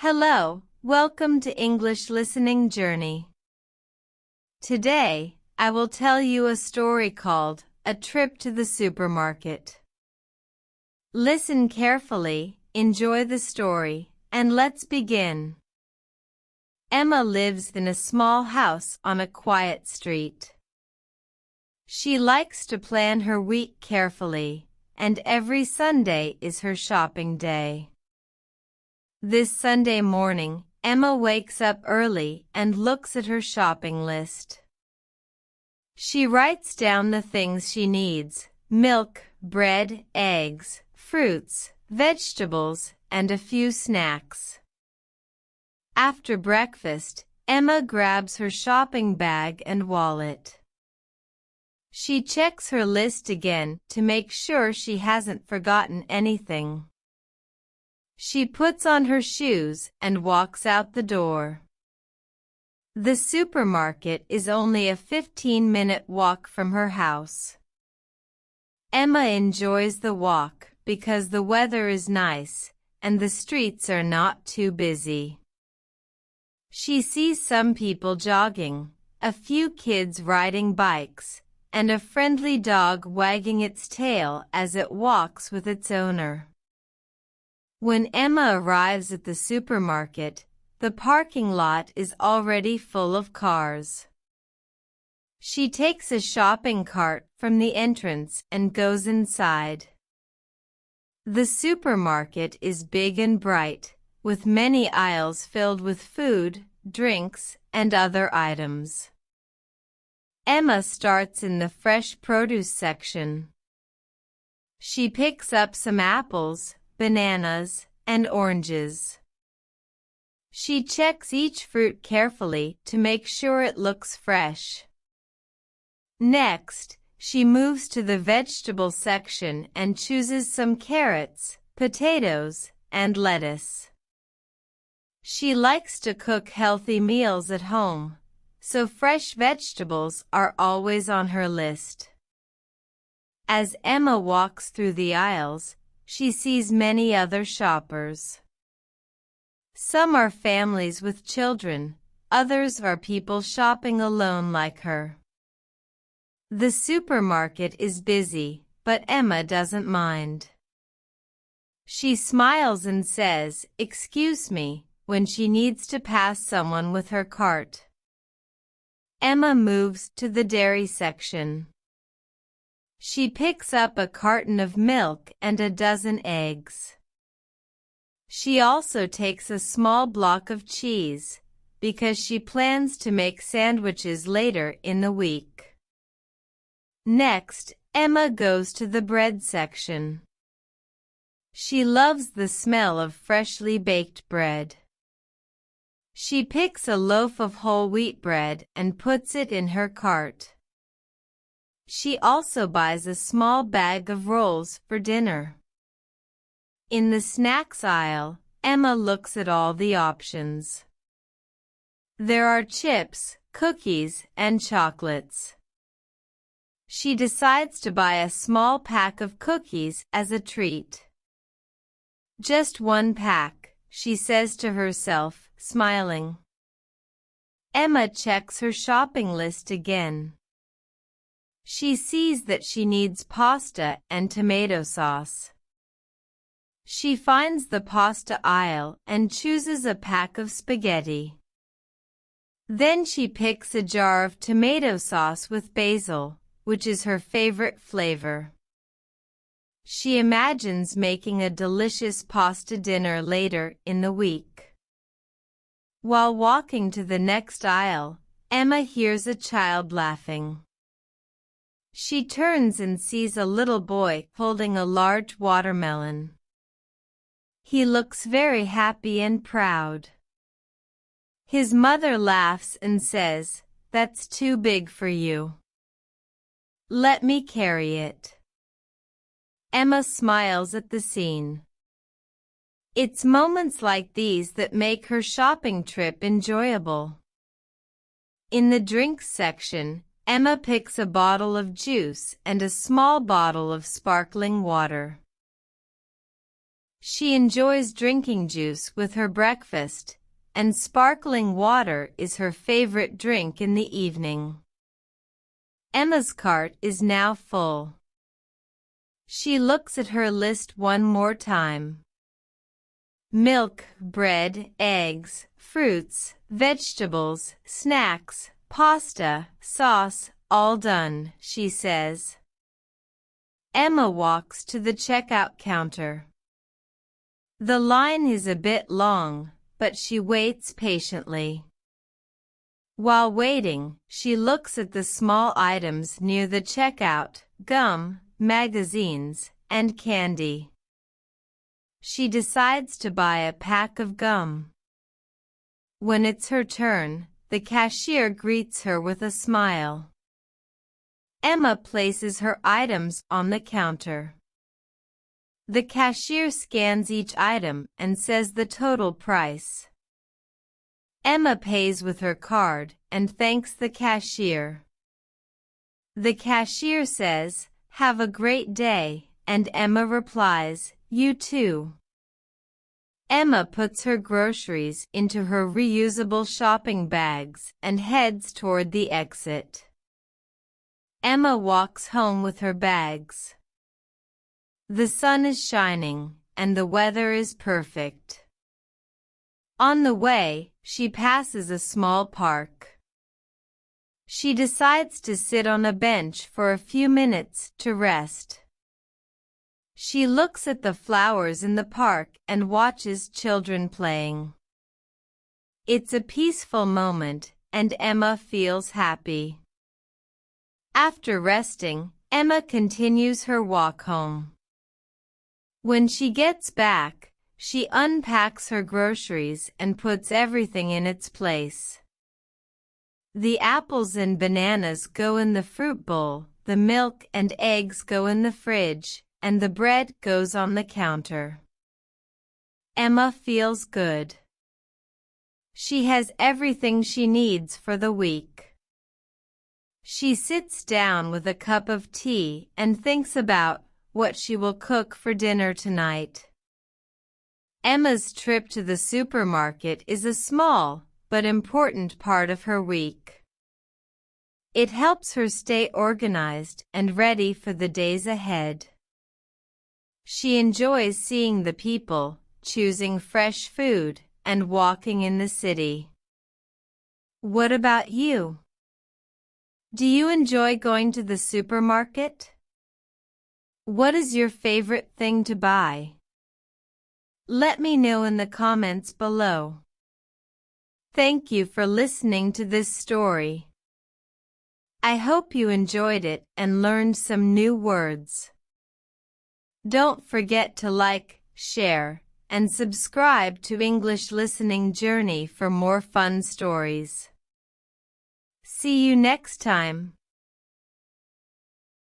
Hello, welcome to English Listening Journey. Today, I will tell you a story called A Trip to the Supermarket. Listen carefully, enjoy the story, and let's begin. Emma lives in a small house on a quiet street. She likes to plan her week carefully, and every Sunday is her shopping day. This Sunday morning, Emma wakes up early and looks at her shopping list. She writes down the things she needs: milk, bread, eggs, fruits, vegetables, and a few snacks. After breakfast, Emma grabs her shopping bag and wallet. She checks her list again to make sure she hasn't forgotten anything. She puts on her shoes and walks out the door. The supermarket is only a 15-minute walk from her house. Emma enjoys the walk because the weather is nice and the streets are not too busy. She sees some people jogging, a few kids riding bikes, and a friendly dog wagging its tail as it walks with its owner. When Emma arrives at the supermarket, the parking lot is already full of cars. She takes a shopping cart from the entrance and goes inside. The supermarket is big and bright, with many aisles filled with food, drinks, and other items. Emma starts in the fresh produce section. She picks up some apples, bananas, and oranges. She checks each fruit carefully to make sure it looks fresh. Next, she moves to the vegetable section and chooses some carrots, potatoes, and lettuce. She likes to cook healthy meals at home, so fresh vegetables are always on her list. As Emma walks through the aisles, she sees many other shoppers. Some are families with children, others are people shopping alone like her. The supermarket is busy, but Emma doesn't mind. She smiles and says, "Excuse me," when she needs to pass someone with her cart. Emma moves to the dairy section. She picks up a carton of milk and a dozen eggs. She also takes a small block of cheese, because she plans to make sandwiches later in the week. Next, Emma goes to the bread section. She loves the smell of freshly baked bread. She picks a loaf of whole wheat bread and puts it in her cart. She also buys a small bag of rolls for dinner. In the snacks aisle, Emma looks at all the options. There are chips, cookies, and chocolates. She decides to buy a small pack of cookies as a treat. "Just one pack," she says to herself, smiling. Emma checks her shopping list again. She sees that she needs pasta and tomato sauce. She finds the pasta aisle and chooses a pack of spaghetti. Then she picks a jar of tomato sauce with basil, which is her favorite flavor. She imagines making a delicious pasta dinner later in the week. While walking to the next aisle, Emma hears a child laughing. She turns and sees a little boy holding a large watermelon. He looks very happy and proud. His mother laughs and says, "That's too big for you. Let me carry it." Emma smiles at the scene. It's moments like these that make her shopping trip enjoyable. In the drinks section, Emma picks a bottle of juice and a small bottle of sparkling water. She enjoys drinking juice with her breakfast, and sparkling water is her favorite drink in the evening. Emma's cart is now full. She looks at her list one more time. Milk, bread, eggs, fruits, vegetables, snacks, pasta, sauce, all done, she says. Emma walks to the checkout counter. The line is a bit long, but she waits patiently. While waiting, she looks at the small items near the checkout: gum, magazines, and candy. She decides to buy a pack of gum. When it's her turn, the cashier greets her with a smile. Emma places her items on the counter. The cashier scans each item and says the total price. Emma pays with her card and thanks the cashier. The cashier says, "Have a great day," and Emma replies, "You too." Emma puts her groceries into her reusable shopping bags and heads toward the exit. Emma walks home with her bags. The sun is shining, and the weather is perfect. On the way, she passes a small park. She decides to sit on a bench for a few minutes to rest. She looks at the flowers in the park and watches children playing. It's a peaceful moment, and Emma feels happy. After resting, Emma continues her walk home. When she gets back, she unpacks her groceries and puts everything in its place. The apples and bananas go in the fruit bowl, the milk and eggs go in the fridge, and the bread goes on the counter. Emma feels good. She has everything she needs for the week. She sits down with a cup of tea and thinks about what she will cook for dinner tonight. Emma's trip to the supermarket is a small but important part of her week. It helps her stay organized and ready for the days ahead. She enjoys seeing the people, choosing fresh food, and walking in the city. What about you? Do you enjoy going to the supermarket? What is your favorite thing to buy? Let me know in the comments below. Thank you for listening to this story. I hope you enjoyed it and learned some new words. Don't forget to like, share, and subscribe to English Listening Journey for more fun stories. See you next time.